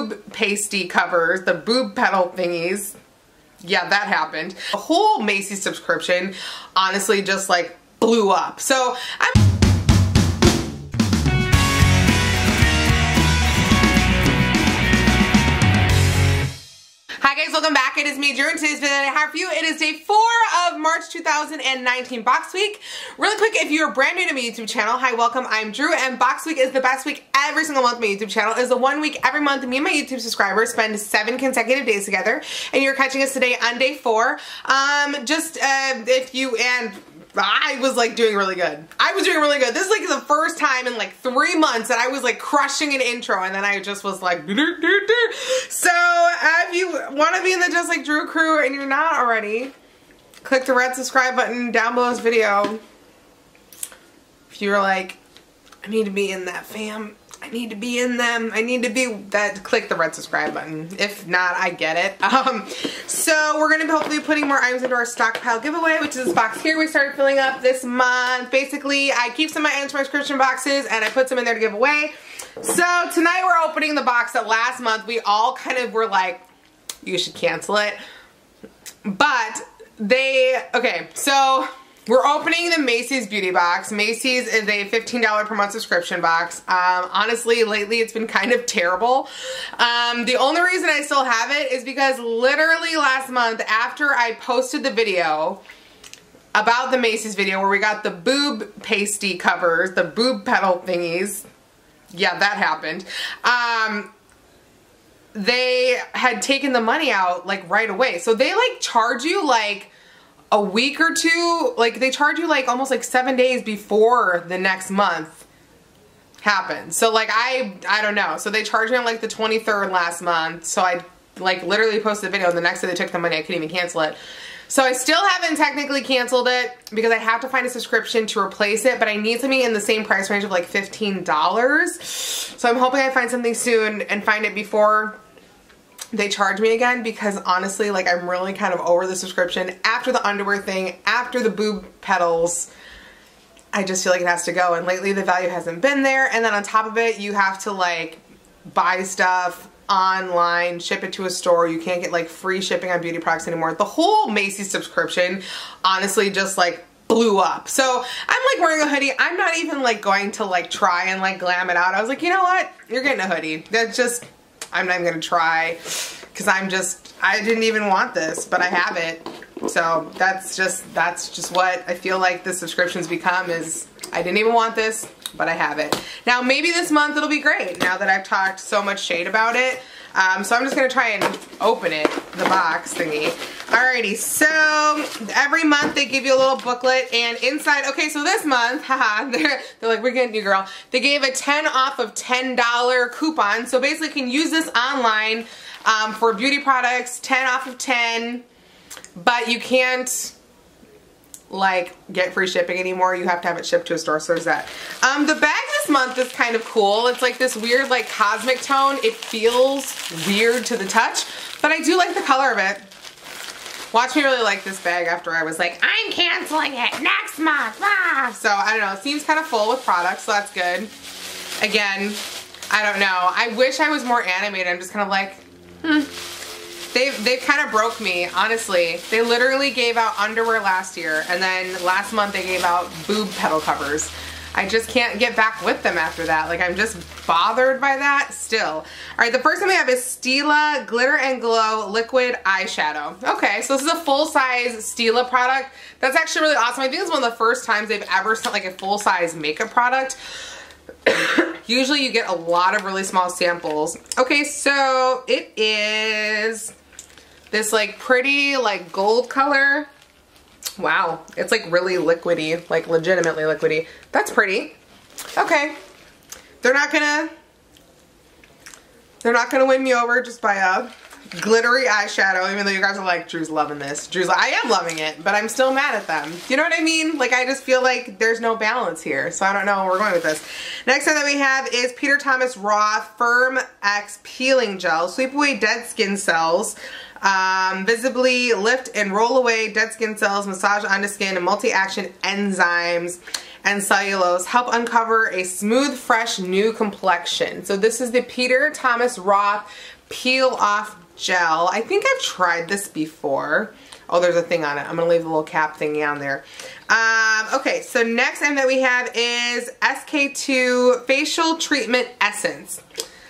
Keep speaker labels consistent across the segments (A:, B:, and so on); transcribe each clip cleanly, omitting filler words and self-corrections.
A: boob pasty covers, the boob petal thingies. Yeah, that happened. The whole Macy subscription honestly just like blew up. So Hi guys, welcome back. It is me, Drew, and today's video that I have for you. It is day 4 of March 2019 Box Week. Really quick, if you're brand new to my YouTube channel, hi, welcome. I'm Drew, and Box Week is the best week every single month on my YouTube channel. It is the 1 week every month me and my YouTube subscribers spend 7 consecutive days together, and you're catching us today on day 4. I was like doing really good. I was doing really good. This is like the first time in like 3 months that I was like crushing an intro, and then I just was like doo -doo -doo -doo. So if you want to be in the Just Like Drew crew and you're not already, click the red subscribe button down below this video. If you're like, I need to be in that fam, I need to be in them, I need to be that, click the red subscribe button. If not, I get it. So we're gonna be hopefully putting more items into our stockpile giveaway, which is this box here we started filling up this month. Basically, I keep some of my items from my subscription boxes and I put some in there to give away. So tonight we're opening the box that last month we all kind of were like, you should cancel it. But okay, so we're opening the Macy's beauty box. Macy's is a $15 per month subscription box. Honestly, lately it's been kind of terrible. The only reason I still have it is because literally last month, after I posted the video about the Macy's video where we got the boob pasty covers, the boob petal thingies. Yeah, that happened. They had taken the money out like right away. So they like charge you like a week or two, like they charge you like almost like 7 days before the next month happens. So like I don't know. So they charged me on like the 23rd last month. So I like literally posted the video and the next day they took the money. I couldn't even cancel it. So I still haven't technically canceled it because I have to find a subscription to replace it, but I need something in the same price range of like $15. So I'm hoping I find something soon and find it before they charge me again, because honestly, like I'm really kind of over the subscription after the underwear thing, after the boob petals. I just feel like it has to go, and lately the value hasn't been there. And then on top of it, you have to like buy stuff online, ship it to a store. You can't get like free shipping on beauty products anymore. The whole Macy's subscription honestly just like blew up. So I'm like wearing a hoodie. I'm not even like going to like try and like glam it out. I was like, you know what? You're getting a hoodie. That's just, I'm not even gonna try because I didn't even want this, but I have it. So that's just what I feel like the subscriptions become, is I didn't even want this, but I have it. Now maybe this month it'll be great now that I've talked so much shade about it. So I'm just gonna try and open it, the box thingy. Alrighty, so every month they give you a little booklet, and inside, okay, so this month, haha, they're like, we're getting you, girl. They gave a 10 off of $10 coupon, so basically you can use this online for beauty products, 10 off of 10, but you can't like get free shipping anymore. You have to have it shipped to a store, so there's that. The bag this month is kind of cool. It's like this weird like cosmic tone. It feels weird to the touch, but I do like the color of it. Watch me really like this bag after I was like, I'm canceling it next month. Ah! So I don't know, it seems kind of full with products, so that's good. Again, I don't know. I wish I was more animated. I'm just kind of like, They've kind of broke me, honestly. They literally gave out underwear last year, and then last month they gave out boob petal covers. I just can't get back with them after that. Like, I'm just bothered by that still. Alright, the first one we have is Stila Glitter and Glow Liquid Eyeshadow. Okay, so this is a full-size Stila product. That's actually really awesome. I think it's one of the first times they've ever sent like a full-size makeup product. Usually you get a lot of really small samples. Okay, so it is this like pretty like gold color. Wow, it's like really liquidy, like legitimately liquidy. That's pretty. Okay, they're not gonna win me over just by a glittery eyeshadow, even though you guys are like, Drew's loving this. Drew's like, I am loving it, but I'm still mad at them. You know what I mean? Like, I just feel like there's no balance here, so I don't know where we're going with this. Next one that we have is Peter Thomas Roth Firm X Peeling Gel. Sweep away dead skin cells. Visibly lift and roll away dead skin cells, massage onto skin, and multi-action enzymes and cellulose help uncover a smooth, fresh, new complexion. So this is the Peter Thomas Roth Peel Off Gel. I think I've tried this before. Oh, there's a thing on it. I'm going to leave the little cap thingy on there. Okay, so next item that we have is SK2 Facial Treatment Essence.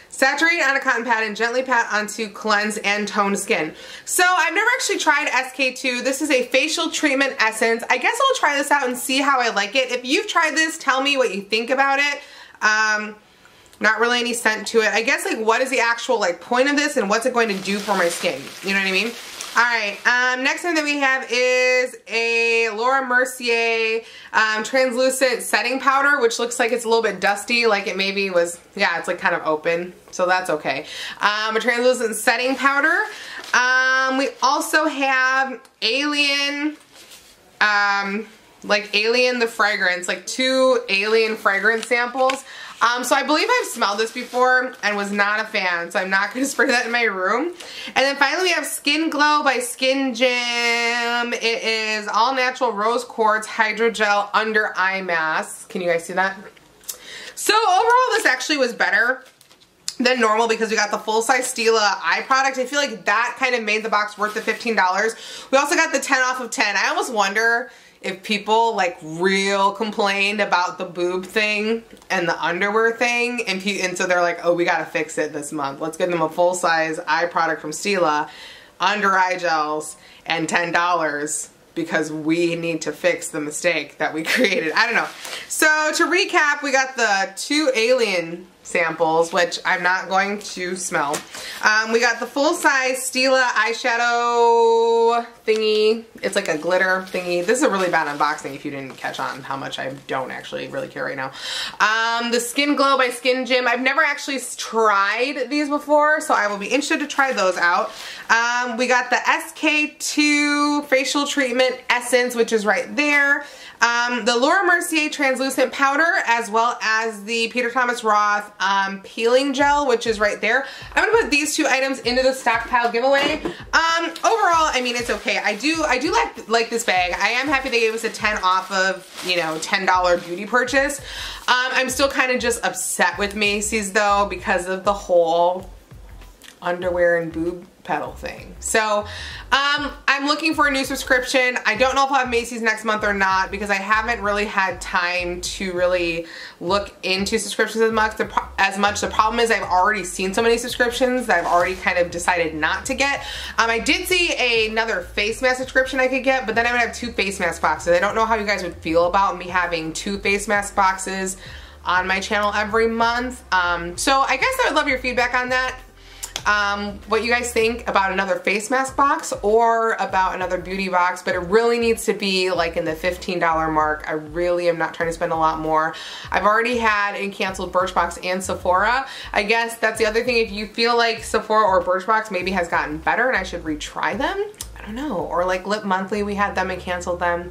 A: Saturate on a cotton pad and gently pat onto cleanse and toned skin. So I've never actually tried SK2. This is a facial treatment essence. I guess I'll try this out and see how I like it. If you've tried this, tell me what you think about it. Not really any scent to it. I guess like what is the actual like point of this and what's it going to do for my skin? You know what I mean? Alright, next one that we have is a Laura Mercier translucent setting powder, which looks like it's a little bit dusty, like it maybe was, yeah, it's like kind of open, so that's okay. A translucent setting powder. We also have Alien, like Alien the fragrance, like 2 Alien fragrance samples. So I believe I've smelled this before and was not a fan, so I'm not going to spray that in my room. And then finally we have Skin Glow by Skin Gym. It is all natural rose quartz hydrogel under eye mask. Can you guys see that? So overall this actually was better than normal because we got the full-size Stila eye product. I feel like that kind of made the box worth the $15. We also got the 10 off of 10. I almost wonder if people like real complained about the boob thing and the underwear thing and so they're like, oh, we gotta fix it this month. Let's get them a full-size eye product from Stila, under eye gels, and $10 because we need to fix the mistake that we created. I don't know. So to recap, we got the 2 Alien samples, which I'm not going to smell. We got the full-size Stila eyeshadow thingy. It's like a glitter thingy. This is a really bad unboxing if you didn't catch on how much I don't actually really care right now. The Skin Glow by Skin Gym. I've never actually tried these before, so I will be interested to try those out. We got the SK2 Facial Treatment Essence, which is right there. The Laura Mercier Translucent Powder, as well as the Peter Thomas Roth Peeling Gel, which is right there. I'm going to put these 2 items into the stockpile giveaway. Overall, I mean, it's okay. I do like this bag. I am happy they gave us a 10 off of, you know, $10 beauty purchase. I'm still kind of just upset with Macy's though because of the whole underwear and boob pedal thing. So I'm looking for a new subscription. I don't know if I'll have Macy's next month or not because I haven't really had time to really look into subscriptions as much. The problem is I've already seen so many subscriptions that I've already kind of decided not to get. I did see another face mask subscription I could get, but then I would have 2 face mask boxes. I don't know how you guys would feel about me having 2 face mask boxes on my channel every month. So I guess I would love your feedback on that. What you guys think about another face mask box or about another beauty box, but it really needs to be like in the $15 mark. I really am not trying to spend a lot more. I've already had and canceled Birchbox and Sephora. I guess that's the other thing. If you feel like Sephora or Birchbox maybe has gotten better and I should retry them, I don't know. Or like Lip Monthly, we had them and canceled them.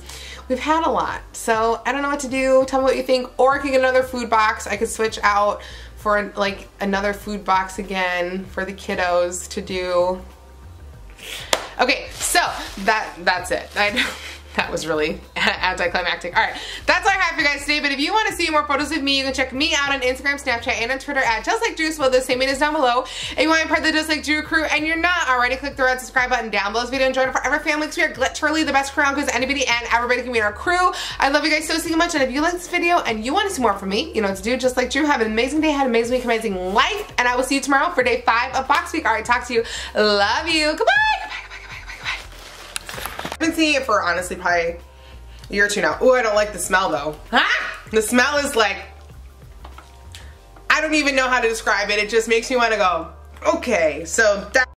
A: We've had a lot. So I don't know what to do. Tell me what you think. Or I could get another food box. I could switch out for like another food box again for the kiddos to do. Okay, so that's it. That was really anticlimactic. Alright, that's all I have for you guys today, but if you want to see more photos of me, you can check me out on Instagram, Snapchat, and on Twitter at Justlikedrew, so the same name is down below. If you want to be part of the Just Like Drew crew and you're not already, click the red subscribe button down below this video and join our forever family because we are literally the best crew around because anybody and everybody can be in our crew. I love you guys so much, and if you like this video and you want to see more from me, you know what to do. Just like Drew, have an amazing day, have an amazing week, amazing life, and I will see you tomorrow for day 5 of Box Week. Alright, talk to you. Love you. Goodbye. I've been seeing it for honestly probably a year or 2 now. Ooh, I don't like the smell though. Ah! The smell is like, I don't even know how to describe it. It just makes me want to go, okay, so that